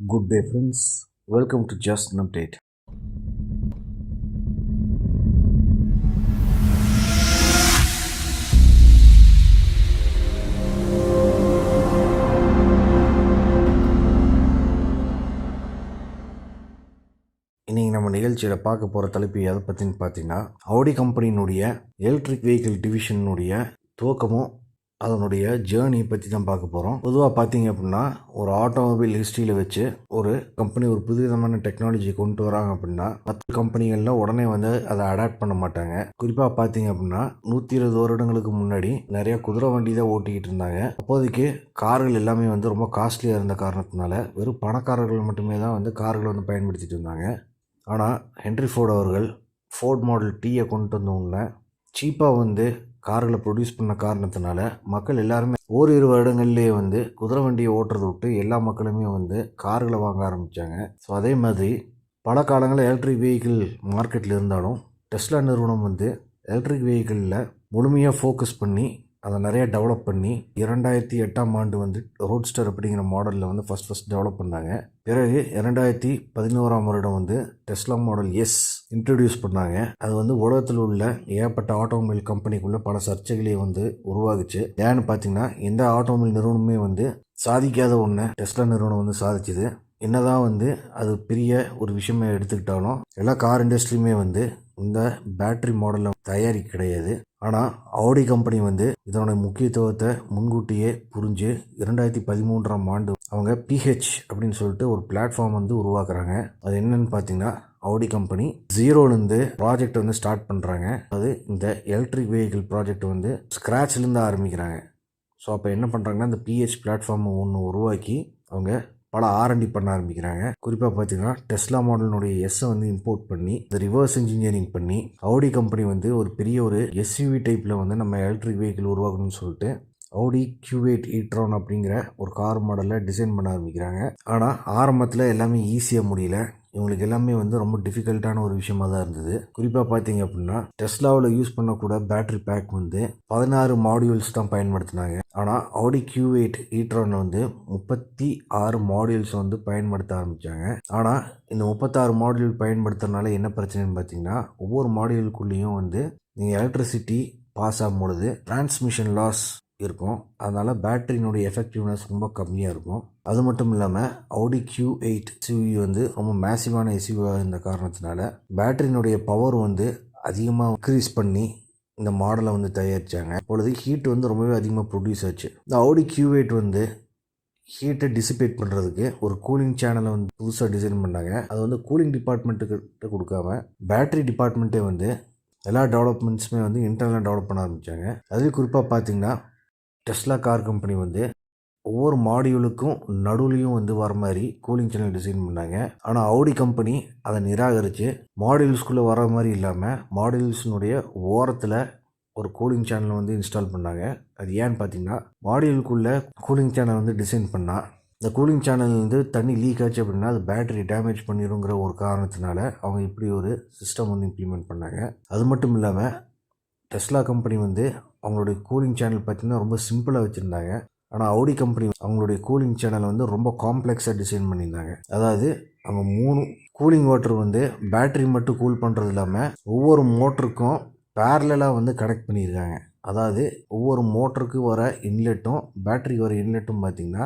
Good day, friends. Welcome to Just an Update. இன்றைக்கி நம்ம நிகழ்ச்சியில் பார்க்க போகிற தலைப்பு எதை பற்றின்னு பார்த்தீங்கன்னா ஆடி கம்பெனியினுடைய எலக்ட்ரிக் வெஹிக்கிள் டிவிஷனுடைய துவக்கமும் அதனுடைய ஜேர்னியை பற்றி தான் பார்க்க போகிறோம். பொதுவாக பார்த்தீங்க அப்படின்னா ஒரு ஆட்டோமொபைல் ஹிஸ்ட்ரியில் வச்சு ஒரு கம்பெனி ஒரு புதுவிதமான டெக்னாலஜி கொண்டு வராங்க அப்படின்னா மற்ற கம்பெனிகளில் உடனே வந்து அதை அடாப்ட் பண்ண மாட்டாங்க. குறிப்பாக பார்த்தீங்க அப்படின்னா 120 வருடங்களுக்கு முன்னாடி நிறைய குதிரை வண்டி தான் ஓட்டிக்கிட்டு இருந்தாங்க. அப்போதைக்கு கார்கள் எல்லாமே வந்து ரொம்ப காஸ்ட்லியாக இருந்த காரணத்தினால வெறும் பணக்காரர்கள் மட்டுமே தான் வந்து கார்கள் வந்து பயன்படுத்திட்டு இருந்தாங்க. ஆனால் ஹென்ரி ஃபோர்டு அவர்கள் ஃபோர்ட் மாடல் டீயை கொண்டு வந்தவங்க சீப்பாக வந்து கார்களை ப்ரொடியூஸ் பண்ண காரணத்தினால மக்கள் எல்லாருமே ஓரிரு வருடங்கள்லேயே வந்து குதிரை வண்டியை ஓட்டுறதை விட்டு எல்லா மக்களுமே வந்து கார்களை வாங்க ஆரம்பித்தாங்க. ஸோ அதே மாதிரி பல காலங்களில் எலக்ட்ரிக் வெஹிக்கிள் மார்க்கெட்டில் இருந்தாலும் டெஸ்லா நிறுவனம் வந்து எலக்ட்ரிக் வெஹிக்கிளில் முழுமையாக ஃபோக்கஸ் பண்ணி அதை நிறையா டெவலப் பண்ணி 2008ஆம் ஆண்டு வந்து ரோட்ஸ்டர் அப்படிங்கிற மாடலில் வந்து ஃபஸ்ட் டெவலப் பண்ணாங்க. பிறகு 2011ஆம் வருடம் வந்து டெஸ்லா மாடல் எஸ் இன்ட்ரடியூஸ் பண்ணாங்க. அது வந்து உலகத்தில் உள்ள ஏகப்பட்ட ஆட்டோமொபைல் கம்பெனிக்குள்ளே பல சர்ச்சைகளே வந்து உருவாகுச்சு. ஏன்னு பார்த்தீங்கன்னா எந்த ஆட்டோமொபைல் நிறுவனமே வந்து சாதிக்காத ஒன்று டெஸ்லா நிறுவனம் வந்து சாதிச்சுது. என்னதான் வந்து அது பெரிய ஒரு விஷயமா எடுத்துக்கிட்டாலும் எல்லா கார் இண்டஸ்ட்ரியுமே வந்து இந்த பேட்டரி மாடலில் தயாரிக்க கிடையாது. ஆனால் ஆடி கம்பெனி வந்து இதனுடைய முக்கியத்துவத்தை முன்கூட்டியே புரிஞ்சு 2013ஆம் ஆண்டு அவங்க PH அப்படின்னு சொல்லிட்டு ஒரு பிளாட்ஃபார்ம் வந்து உருவாக்குறாங்க. அது என்னன்னு பார்த்தீங்கன்னா ஆடி கம்பெனி ஜீரோலேருந்து ப்ராஜெக்ட் வந்து ஸ்டார்ட் பண்ணுறாங்க. அது இந்த எலக்ட்ரிக் வெஹிக்கிள் ப்ராஜெக்ட் வந்து ஸ்க்ராட்ச்லேருந்து ஆரம்பிக்கிறாங்க. ஸோ அப்போ என்ன பண்ணுறாங்கன்னா இந்த PH பிளாட்ஃபார்ம் ஒன்று உருவாக்கி அவங்க பல R&D பண்ண ஆரம்பிக்கிறாங்க. குறிப்பாக பார்த்தீங்கன்னா டெஸ்லா மாடலினுடைய எஸ்ஸை வந்து இம்போர்ட் பண்ணி இந்த ரிவர்ஸ் இன்ஜினியரிங் பண்ணி ஆடி கம்பெனி வந்து ஒரு பெரிய ஒரு SUV டைப்பில் வந்து நம்ம எலக்ட்ரிக் வெஹிக்கிள் உருவாக்கணும்னு சொல்லிட்டு ஆடி Q8 e-tron அப்படிங்கிற ஒரு கார் மாடலில் டிசைன் பண்ண ஆரம்பிக்கிறாங்க. ஆனால் ஆரம்பத்தில் எல்லாமே ஈஸியாக முடியல. இவங்களுக்கு எல்லாமே வந்து ரொம்ப டிஃபிகல்ட்டான ஒரு விஷயமா தான் இருந்தது. குறிப்பாக பார்த்தீங்க அப்படின்னா டெஸ்லாவில் யூஸ் பண்ணக்கூட பேட்டரி பேக் வந்து 16 மாடியூல்ஸ் தான் பயன்படுத்தினாங்க. ஆனால் ஆடி Q8 e-tron வந்து 36 மாடியூல்ஸ் வந்து பயன்படுத்த ஆரம்பித்தாங்க. ஆனால் இந்த 36 மாடியூல் பயன்படுத்துறதுனால என்ன பிரச்சனைன்னு பார்த்தீங்கன்னா ஒவ்வொரு மாடியூலுக்குள்ளேயும் வந்து நீங்கள் எலக்ட்ரிசிட்டி பாஸ் ஆகும் பொழுது டிரான்ஸ்மிஷன் லாஸ் இருக்கும். அதனால் பேட்டரியினுடைய எஃபெக்டிவ்னஸ் ரொம்ப கம்மியாக இருக்கும். அது மட்டும் இல்லாமல் ஆடி Q8 SUV வந்து ரொம்ப மேசிவான SUV இருந்த காரணத்தினால பேட்டரியினுடைய பவர் வந்து அதிகமாக இன்க்ரீஸ் பண்ணி இந்த மாடலை வந்து தயாரித்தாங்க. அப்பொழுது ஹீட் வந்து ரொம்பவே அதிகமாக ப்ரொடியூஸ் ஆச்சு. இந்த ஆடி Q8 வந்து ஹீட்டை டிசிபேட் பண்ணுறதுக்கு ஒரு கூலிங் சேனலை வந்து புதுசாக டிசைன் பண்ணாங்க. அது வந்து கூலிங் டிபார்ட்மெண்ட்டுக்கிட்ட கொடுக்காம பேட்டரி டிபார்ட்மெண்ட்டே வந்து எல்லா டெவலப்மெண்ட்ஸுமே வந்து இன்டர்னலாக டெவலப் பண்ண ஆரம்பித்தாங்க. அதுலேயும் குறிப்பாக பார்த்திங்கன்னா டெஸ்லா கார் கம்பெனி வந்து ஒவ்வொரு மாடியூலுக்கும் நடுவுலையும் வந்து வர மாதிரி கூலிங் சேனல் டிசைன் பண்ணாங்க. ஆனால் ஆடி கம்பெனி அதை நிராகரித்து மாடியூல்ஸ்குள்ளே வர மாதிரி இல்லாமல் மாடியூல்ஸினுடைய ஓரத்தில் ஒரு கூலிங் சேனல் வந்து இன்ஸ்டால் பண்ணாங்க. அது ஏன்னு பார்த்தீங்கன்னா மாடியூலுக்குள்ளே கூலிங் சேனல் வந்து டிசைன் பண்ணால் இந்த கூலிங் சேனல் வந்து தண்ணி லீக் ஆச்சு அப்படின்னா அது பேட்டரி டேமேஜ் பண்ணிடுங்கிற ஒரு காரணத்தினால அவங்க இப்படி ஒரு சிஸ்டம் வந்து இம்ப்ளிமெண்ட் பண்ணாங்க. அது மட்டும் இல்லாமல் டெஸ்லா கம்பெனி வந்து அவங்களுடைய கூலிங் சேனல் பார்த்திங்கன்னா ரொம்ப சிம்பிளாக வச்சுருந்தாங்க. ஆனால் ஆடி கம்பெனி அவங்களுடைய கூலிங் சேனலை வந்து ரொம்ப காம்ப்ளெக்ஸாக டிசைன் பண்ணியிருந்தாங்க. அதாவது அவங்க 3 கூலிங் வாட்டர் வந்து பேட்டரி மட்டும் கூல் பண்ணுறது இல்லாமல் ஒவ்வொரு மோட்டருக்கும் பேரலாக வந்து கனெக்ட் பண்ணியிருக்காங்க. அதாவது ஒவ்வொரு மோட்டருக்கு வர இன்லெட்டும் பேட்டரிக்கு வர இன்லெட்டும் பார்த்திங்கன்னா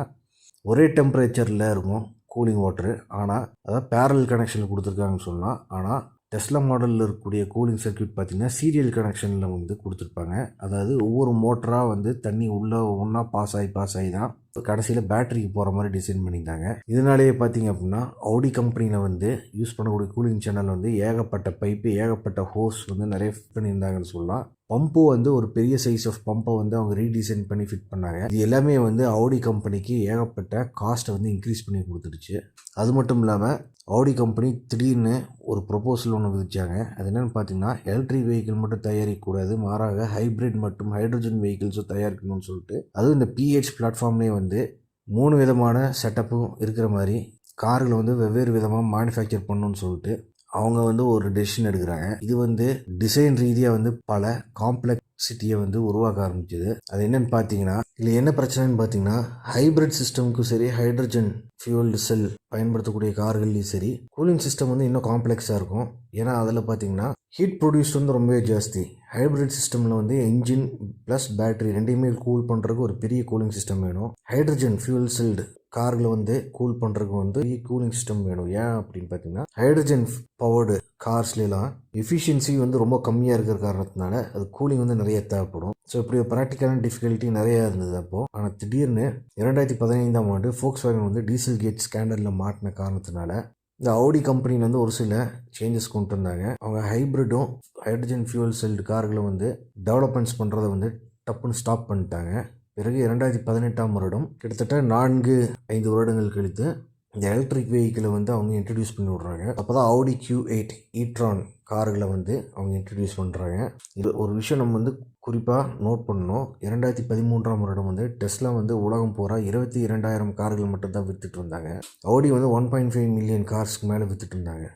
ஒரே டெம்பரேச்சரில் இருக்கும் கூலிங் வாட்டரு. ஆனால் அதாவது பேரல் கனெக்ஷனில் கொடுத்துருக்காங்கன்னு சொல்லலாம். ஆனால் டெஸ்லா மாடலில் இருக்கக்கூடிய கூலிங் சர்க்யூட் பார்த்திங்கன்னா சீரியல் கனெக்ஷனில் வந்து கொடுத்துருப்பாங்க. அதாவது ஒவ்வொரு மோட்டராக வந்து தண்ணி உள்ளே ஒன்றா பாஸ் ஆகி தான் கடைசியில் பேட்டரிக்கு போகிற மாதிரி டிசைன் பண்ணியிருந்தாங்க. இதனாலேயே பார்த்திங்க அப்படின்னா ஆடி கம்பெனியில் வந்து யூஸ் பண்ணக்கூடிய கூலிங் சேனல் வந்து ஏகப்பட்ட பைப்பு ஏகப்பட்ட ஹோஸ் வந்து நிறைய ஃபிட் பண்ணியிருந்தாங்கன்னு சொல்லலாம். பம்பு வந்து ஒரு பெரிய சைஸ் ஆஃப் பம்பை வந்து அவங்க ரீடிசைன் பண்ணி ஃபிட் பண்ணாங்க. இது எல்லாமே வந்து ஆடி கம்பெனிக்கு ஏகப்பட்ட காஸ்ட்டை வந்து இன்க்ரீஸ் பண்ணி கொடுத்துருச்சு. அது மட்டும் இல்லாமல் ஆடி கம்பெனி திடீர்னு ஒரு ப்ரொபோசல் ஒன்று விதிச்சாங்க. அது என்னென்னு பார்த்தீங்கன்னா எலக்ட்ரிக் வெஹிக்கிள் மட்டும் தயாரிக்கக்கூடாது, மாறாக ஹைப்ரிட் மற்றும் ஹைட்ரஜன் வெஹிக்கிள்ஸும் தயாரிக்கணும்னு சொல்லிட்டு அதுவும் இந்த PH பிளாட்ஃபார்ம்லேயே வந்து 3 விதமான செட்டப்பும் இருக்கிற மாதிரி கார்களை வந்து வெவ்வேறு விதமாக மேனுஃபேக்சர் பண்ணணும்னு சொல்லிட்டு அவங்க வந்து ஒரு டெசிஷன் எடுக்கிறாங்க. இது வந்து டிசைன் ரீதியாக வந்து பல காம்ப்ளெக்சிட்டியை வந்து உருவாக்க ஆரம்பிச்சது. அது என்னன்னு பார்த்தீங்கன்னா, இதில் என்ன பிரச்சனைன்னு பார்த்தீங்கன்னா, ஹைப்ரிட் சிஸ்டமுக்கும் சரி, ஹைட்ரஜன் ஃபியூல்டு செல் பயன்படுத்தக்கூடிய கார்கள்லையும் சரி, கூலிங் சிஸ்டம் வந்து இன்னும் காம்ப்ளெக்ஸாக இருக்கும். ஏன்னா அதில் பார்த்தீங்கன்னா ஹீட் ப்ரொடியூஸ் வந்து ரொம்பவே ஜாஸ்தி. ஹைப்ரிட் சிஸ்டமில் வந்து என்ஜின் ப்ளஸ் பேட்டரி ரெண்டையுமே கூல் பண்ணுறதுக்கு ஒரு பெரிய கூலிங் சிஸ்டம் வேணும். ஹைட்ரஜன் ஃபியூல் செல்டு கார்களை வந்து கூல் பண்ணுறதுக்கு வந்து கூலிங் சிஸ்டம் வேணும். ஏன் அப்படின்னு பார்த்தீங்கன்னா, ஹைட்ரஜன் பவர்டு கார்ஸ்லாம் எஃபிஷியன்சி வந்து ரொம்ப கம்மியாக இருக்கிற காரணத்தினால அது கூலிங் வந்து நிறைய தேவைப்படும். ஸோ இப்படி ஒரு ப்ராக்டிக்கலான டிஃபிகல்ட்டி நிறையா இருந்தது அப்போது. ஆனால் திடீர்னு 2015ஆம் ஆண்டு ஃபோக்ஸ்வேகன் வந்து டீசல் கேட் ஸ்கேண்டலில் மாட்டின காரணத்தினால இந்த ஆடி கம்பெனியில் வந்து ஒரு சில சேஞ்சஸ் கொண்டு வந்தாங்க. அவங்க ஹைப்ரிட்டும் ஹைட்ரஜன் ஃபியூல் செல்டு கார்களை வந்து டெவலப்மெண்ட்ஸ் பண்ணுறதை வந்து டப்புன்னு ஸ்டாப் பண்ணிட்டாங்க. பிறகு 2018ஆம் வருடம் கிட்டத்தட்ட 4-5 வருடங்கள் கழித்து இந்த எலக்ட்ரிக் வெஹிக்கிளை வந்து அவங்க இன்ட்ரடியூஸ் பண்ணி விட்றாங்க. அப்போ தான் ஆடி Q8 ஈட்ரான் கார்களை வந்து அவங்க இன்ட்ரடியூஸ் பண்ணுறாங்க. இது ஒரு விஷயம் நம்ம வந்து குறிப்பாக நோட் பண்ணணும். 2013ஆம் வருடம் வந்து டெஸ்லா வந்து உலகம் பூரா 22,000 கார்கள் மட்டும்தான் விற்றுட்டு இருந்தாங்க. ஆடி வந்து 1.5 மில்லியன் கார்ஸ்க்கு மேலே விற்றுட்டு இருந்தாங்க.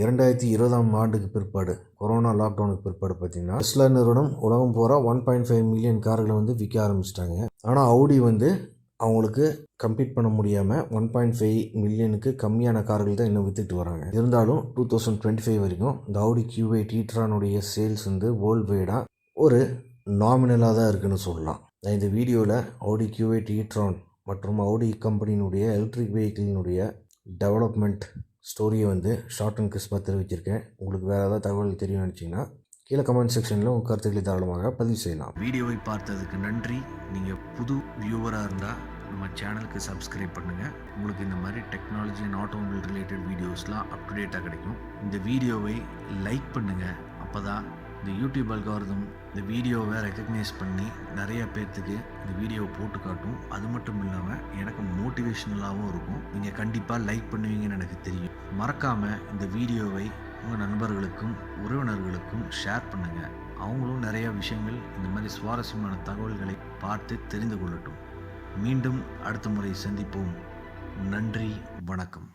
2020ஆம் ஆண்டுக்கு பிற்பாடு, கொரோனா லாக்டவுனுக்கு பிற்பாடு பார்த்தீங்கன்னா, டெஸ்லா நிறுவனம் உலகம் பூரா 1.5 மில்லியன் கார்களை வந்து விற்க ஆரம்பிச்சிட்டாங்க. ஆனால் ஆடி வந்து அவங்களுக்கு கம்ப்ளீட் பண்ண முடியாமல் 1.5 மில்லியனுக்கு கம்மியான கார்கள் தான் இன்னும் விற்றுட்டு வராங்க. இருந்தாலும் 2025 வரைக்கும் இந்த ஆடி Q8 ஈட்ரானுடைய சேல்ஸ் வந்து வேர்ல்டு வைடாக ஒரு நாமினலாக தான் இருக்குன்னு சொல்லலாம். நான் இந்த வீடியோவில் ஆடி Q8 ஈட்ரான் மற்றும் ஆடி கம்பெனியினுடைய எலக்ட்ரிக் வெஹிக்கிளினுடைய டெவலப்மெண்ட் ஸ்டோரியை வந்து ஷார்ட் அண்ட் கிறிஸ்பாக தெரிவிச்சிருக்கேன். உங்களுக்கு வேறு ஏதாவது தகவல் தெரியும்னு நினச்சிங்கன்னா கீழே கமெண்ட் செக்ஷனில் உங்கள் கருத்துக்களை தாராளமாக பதிவு செய்யலாம். வீடியோவை பார்த்ததுக்கு நன்றி. நீங்கள் புது வியூவராக இருந்தால் நம்ம சேனலுக்கு சப்ஸ்கிரைப் பண்ணுங்கள். உங்களுக்கு இந்த மாதிரி டெக்னாலஜி அண்ட் ஆட்டோமொபைல் ரிலேட்டட் வீடியோஸ்லாம் அப்டுடேட்டாக கிடைக்கும். இந்த வீடியோவை லைக் பண்ணுங்கள். அப்போ தான் இந்த யூடியூப் அல்காரிதம் இந்த வீடியோவை ரெக்கக்னைஸ் பண்ணி நிறைய பேர்த்துக்கு இந்த வீடியோவை போட்டு காட்டும். அது மட்டும் இல்லாமல் எனக்கு மோட்டிவேஷனலாகவும் இருக்கும். நீங்கள் கண்டிப்பாக லைக் பண்ணுவீங்கன்னு எனக்கு தெரியும். மறக்காமல் இந்த வீடியோவை உங்கள் நண்பர்களுக்கும் உறவினர்களுக்கும் ஷேர் பண்ணுங்கள். அவங்களும் நிறையா விஷயங்கள் இந்த மாதிரி சுவாரஸ்யமான தகவல்களை பார்த்து தெரிந்து கொள்ளட்டும். மீண்டும் அடுத்த முறை சந்திப்போம். நன்றி, வணக்கம்.